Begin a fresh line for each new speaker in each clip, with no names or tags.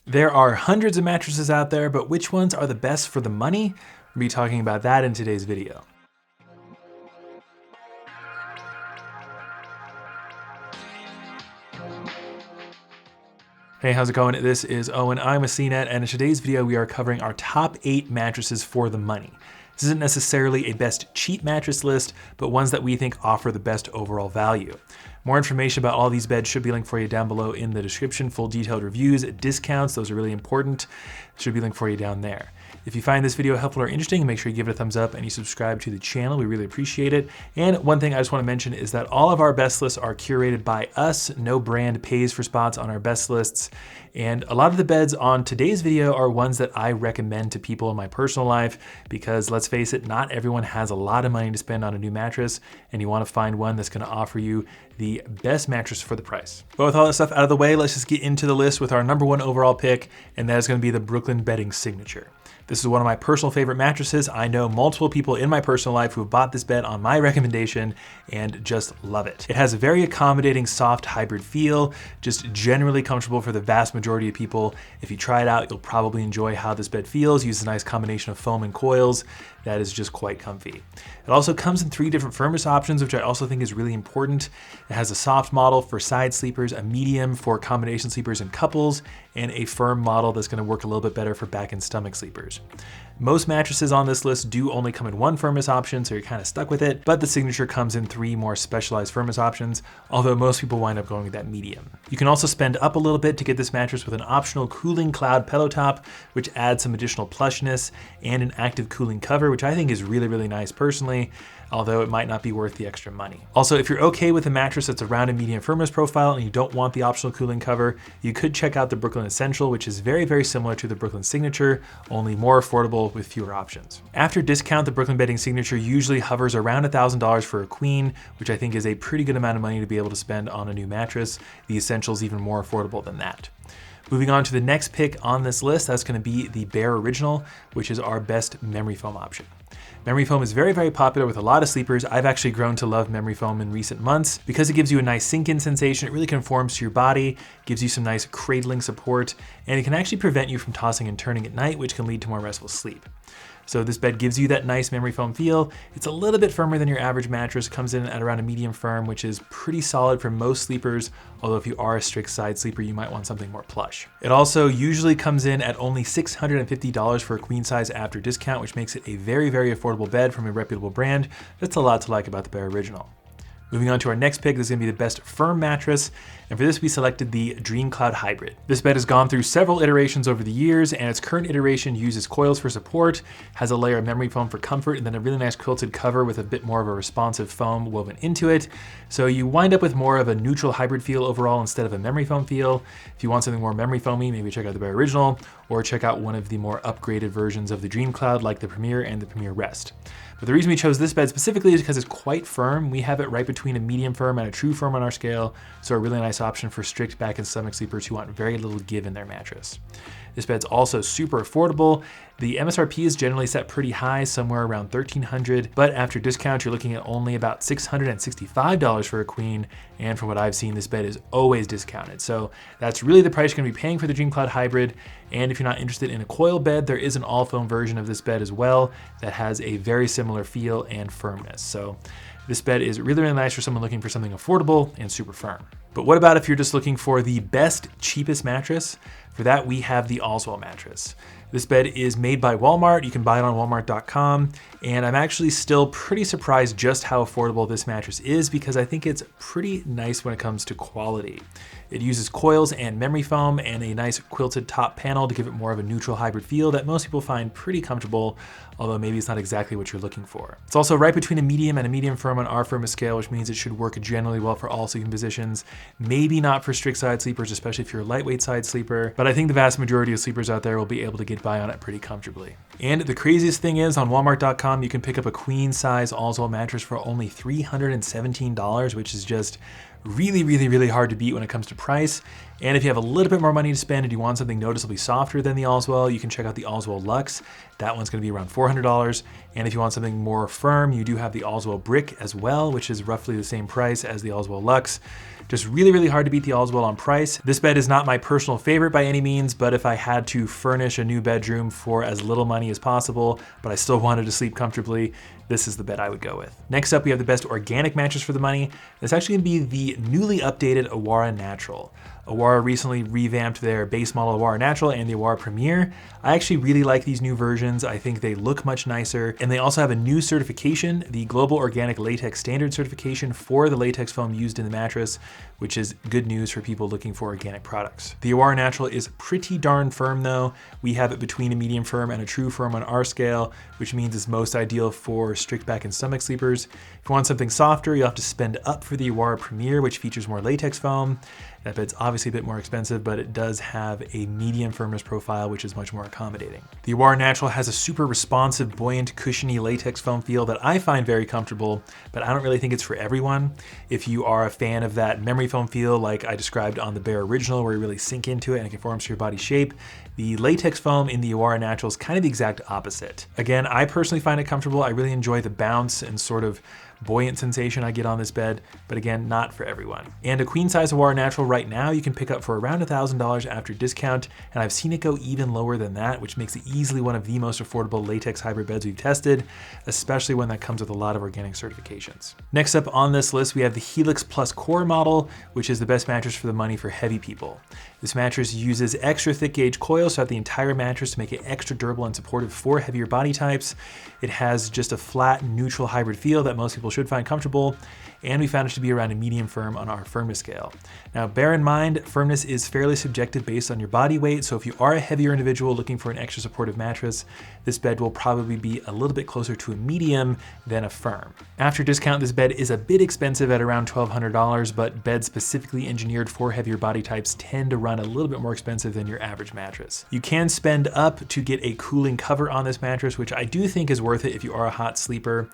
There are hundreds of mattresses out there, but which ones are the best for the money? We'll be talking about that in today's video. Hey, how's it going? This is Owen, I'm with CNET, and in today's video we are covering our top 8 mattresses for the money. This isn't necessarily a best cheap mattress list, but ones that we think offer the best overall value. More information about all these beds should be linked for you down below in the description. Full detailed reviews, discounts, those are really important. Should be linked for you down there. If you find this video helpful or interesting, make sure you give it a thumbs up and you subscribe to the channel. We really appreciate it. And one thing I just want to mention is that all of our best lists are curated by us. No brand pays for spots on our best lists. And a lot of the beds on today's video are ones that I recommend to people in my personal life because let's face it, not everyone has a lot of money to spend on a new mattress, and you want to find one that's going to offer you the best mattress for the price. But with all that stuff out of the way, let's just get into the list with our #1 overall pick, and that is going to be the Brooklyn Bedding Signature. This is one of my personal favorite mattresses. I know multiple people in my personal life who have bought this bed on my recommendation and just love it. It has a very accommodating, soft hybrid feel, just generally comfortable for the vast majority of people. If you try it out, you'll probably enjoy how this bed feels. Uses a nice combination of foam and coils. That is just quite comfy. It also comes in 3 different firmness options, which I also think is really important. It has a soft model for side sleepers, a medium for combination sleepers and couples, and a firm model that's going to work a little bit better for back and stomach sleepers. Most mattresses on this list do only come in 1 firmness option, so you're kind of stuck with it, but the Signature comes in 3 more specialized firmness options, although most people wind up going with that medium. You can also spend up a little bit to get this mattress with an optional cooling cloud pillow top, which adds some additional plushness, and an active cooling cover, which I think is really, really nice personally, although it might not be worth the extra money. Also, if you're okay with a mattress that's around a medium firmness profile and you don't want the optional cooling cover, you could check out the Brooklyn Essential, which is very, very similar to the Brooklyn Signature, only more affordable with fewer options. After discount, the Brooklyn Bedding Signature usually hovers around $1,000 for a queen, which I think is a pretty good amount of money to be able to spend on a new mattress. The Essential is even more affordable than that. Moving on to the next pick on this list, that's going to be the Bear Original, which is our best memory foam option. Memory foam is very, very popular with a lot of sleepers. I've actually grown to love memory foam in recent months because it gives you a nice sink-in sensation. It really conforms to your body, gives you some nice cradling support, and it can actually prevent you from tossing and turning at night, which can lead to more restful sleep. So this bed gives you that nice memory foam feel. It's a little bit firmer than your average mattress, comes in at around a medium firm, which is pretty solid for most sleepers, although if you are a strict side sleeper, you might want something more plush. It also usually comes in at only $650 for a queen size after discount, which makes it a very, very affordable bed from a reputable brand. That's a lot to like about the Bear Original. Moving on to our next pick, this is going to be the best firm mattress, and for this we selected the DreamCloud Hybrid. This bed has gone through several iterations over the years, and its current iteration uses coils for support, has a layer of memory foam for comfort, and then a really nice quilted cover with a bit more of a responsive foam woven into it. So you wind up with more of a neutral hybrid feel overall instead of a memory foam feel. If you want something more memory foamy, maybe check out the Bear Original, or check out one of the more upgraded versions of the DreamCloud like the Premier and the Premier Rest. But the reason we chose this bed specifically is because it's quite firm. We have it right between a medium firm and a true firm on our scale, so a really nice option for strict back and stomach sleepers who want very little give in their mattress. This bed's also super affordable. The MSRP is generally set pretty high, somewhere around $1,300, but after discount, you're looking at only about $665 for a queen, and from what I've seen, this bed is always discounted. So that's really the price you're gonna be paying for the DreamCloud Hybrid, and if you're not interested in a coil bed, there is an all-foam version of this bed as well that has a very similar feel and firmness. So this bed is really, really nice for someone looking for something affordable and super firm. But what about if you're just looking for the best, cheapest mattress? For that, we have the Allswell Mattress. This bed is made by Walmart. You can buy it on walmart.com. And I'm actually still pretty surprised just how affordable this mattress is because I think it's pretty nice when it comes to quality. It uses coils and memory foam and a nice quilted top panel to give it more of a neutral hybrid feel that most people find pretty comfortable, although maybe it's not exactly what you're looking for. It's also right between a medium and a medium firm on our firmness scale, which means it should work generally well for all sleeping positions. Maybe not for strict side sleepers, especially if you're a lightweight side sleeper, but I think the vast majority of sleepers out there will be able to get by on it pretty comfortably. And the craziest thing is on walmart.com, you can pick up a queen size Allswell mattress for only $317, which is just really hard to beat when it comes to price. And if you have a little bit more money to spend and you want something noticeably softer than the Allswell, you can check out the Allswell Luxe. That one's gonna be around $400. And if you want something more firm, you do have the Allswell Brick as well, which is roughly the same price as the Allswell Luxe. Just really hard to beat the Allswell on price. This bed is not my personal favorite by any means, but if I had to furnish a new bedroom for as little money as possible, but I still wanted to sleep comfortably, this is the bed I would go with. Next up, we have the best organic mattress for the money. It's actually gonna be the newly updated Awara Natural. Awara recently revamped their base model Awara Natural and the Awara Premier. I actually really like these new versions. I think they look much nicer, and they also have a new certification, the Global Organic Latex Standard certification for the latex foam used in the mattress, which is good news for people looking for organic products. The Awara Natural is pretty darn firm though. We have it between a medium firm and a true firm on our scale, which means it's most ideal for strict back and stomach sleepers. If you want something softer, you'll have to spend up for the Awara Premier, which features more latex foam. That bed's obviously a bit more expensive, but it does have a medium firmness profile, which is much more accommodating. The Awara Natural has a super responsive, buoyant, cushiony latex foam feel that I find very comfortable, but I don't really think it's for everyone. If you are a fan of that memory foam feel like I described on the Bare Original, where you really sink into it and it conforms to your body shape, the latex foam in the Awara Natural is kind of the exact opposite. Again, I personally find it comfortable. I really enjoy the bounce and sort of buoyant sensation I get on this bed, but again, not for everyone. And a queen size Awara Natural right now you can pick up for around $1,000 after discount, and I've seen it go even lower than that, which makes it easily one of the most affordable latex hybrid beds we've tested, especially when that comes with a lot of organic certifications. Next up on this list, we have the Helix Plus Core model, which is the best mattress for the money for heavy people. This mattress uses extra thick gauge coils throughout the entire mattress to make it extra durable and supportive for heavier body types. It has just a flat, neutral hybrid feel that most people should find comfortable, and we found it to be around a medium firm on our firmness scale. Now, bear in mind, firmness is fairly subjective based on your body weight, so if you are a heavier individual looking for an extra supportive mattress, this bed will probably be a little bit closer to a medium than a firm. After discount, this bed is a bit expensive at around $1,200, but beds specifically engineered for heavier body types tend to run a little bit more expensive than your average mattress. You can spend up to get a cooling cover on this mattress, which I do think is worth it if you are a hot sleeper.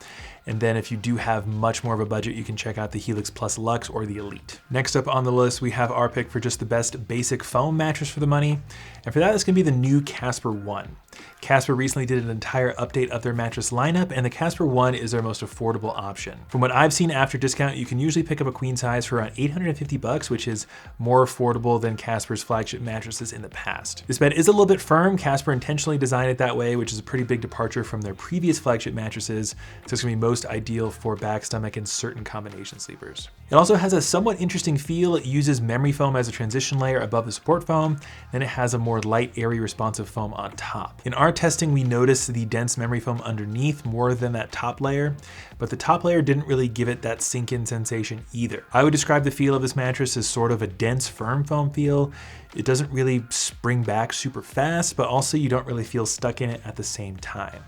And then if you do have much more of a budget, you can check out the Helix Plus Luxe or the Elite. Next up on the list, we have our pick for just the best basic foam mattress for the money. And for that, it's gonna be the new Casper One. Casper recently did an entire update of their mattress lineup, and the Casper One is their most affordable option. From what I've seen after discount, you can usually pick up a queen size for around $850, which is more affordable than Casper's flagship mattresses in the past. This bed is a little bit firm. Casper intentionally designed it that way, which is a pretty big departure from their previous flagship mattresses, so it's gonna be most ideal for back, stomach, and certain combination sleepers. It also has a somewhat interesting feel. It uses memory foam as a transition layer above the support foam, then it has a more light, airy, responsive foam on top. In our testing, we noticed the dense memory foam underneath more than that top layer, but the top layer didn't really give it that sink-in sensation either. I would describe the feel of this mattress as sort of a dense, firm foam feel. It doesn't really spring back super fast, but also you don't really feel stuck in it at the same time.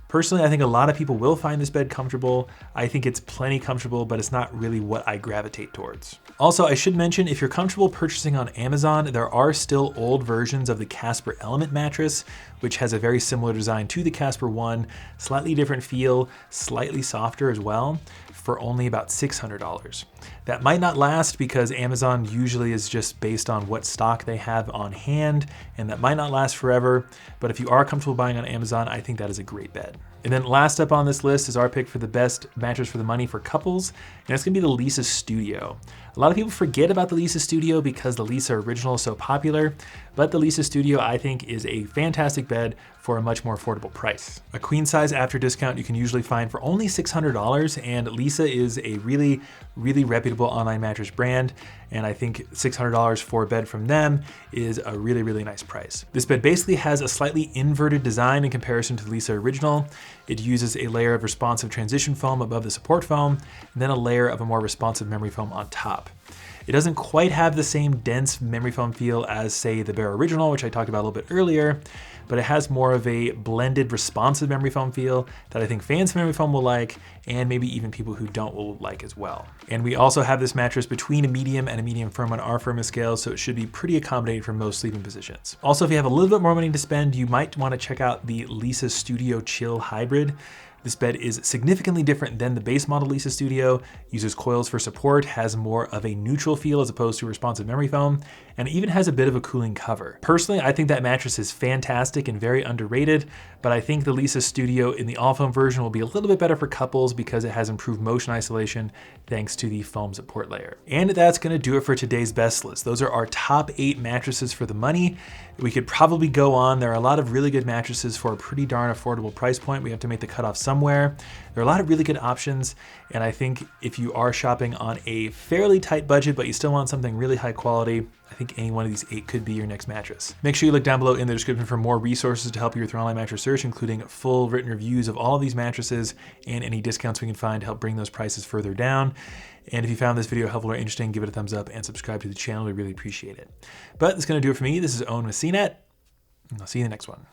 Personally, I think a lot of people will find this bed comfortable. I think it's plenty comfortable, but it's not really what I gravitate towards. Also, I should mention, if you're comfortable purchasing on Amazon, there are still old versions of the Casper Element mattress, which has a very similar design to the Casper One, slightly different feel, slightly softer as well, for only about $600. That might not last because Amazon usually is just based on what stock they have on hand, and that might not last forever, but if you are comfortable buying on Amazon, I think that is a great bed. And then last up on this list is our pick for the best mattress for the money for couples, and that's gonna be the Leesa Studio. A lot of people forget about the Leesa Studio because the Leesa Original is so popular, but the Leesa Studio I think is a fantastic bed for a much more affordable price. A queen size after discount you can usually find for only $600, and Leesa is a really reputable online mattress brand, and I think $600 for a bed from them is a really nice price. This bed basically has a slightly inverted design in comparison to the Leesa Original. It uses a layer of responsive transition foam above the support foam, and then a layer of a more responsive memory foam on top. It doesn't quite have the same dense memory foam feel as, say, the Bare Original, which I talked about a little bit earlier, but it has more of a blended responsive memory foam feel that I think fans of memory foam will like, and maybe even people who don't will like as well. And we also have this mattress between a medium and a medium firm on our firmness scale, so it should be pretty accommodating for most sleeping positions. Also, if you have a little bit more money to spend, you might want to check out the Leesa Studio Chill Hybrid. This bed is significantly different than the base model Leesa Studio, uses coils for support, has more of a neutral feel as opposed to responsive memory foam, and even has a bit of a cooling cover. Personally, I think that mattress is fantastic and very underrated, but I think the Leesa Studio in the all foam version will be a little bit better for couples because it has improved motion isolation thanks to the foam support layer. And that's gonna do it for today's best list. Those are our top 8 mattresses for the money. We could probably go on. There are a lot of really good mattresses for a pretty darn affordable price point. We have to make the cutoff somewhere. There are a lot of really good options, and I think if you are shopping on a fairly tight budget, but you still want something really high quality, I think any one of these 8 could be your next mattress. Make sure you look down below in the description for more resources to help you with your online mattress search, including full written reviews of all of these mattresses and any discounts we can find to help bring those prices further down. And if you found this video helpful or interesting, give it a thumbs up and subscribe to the channel. We really appreciate it. But that's gonna do it for me. This is Owen with CNET, and I'll see you in the next one.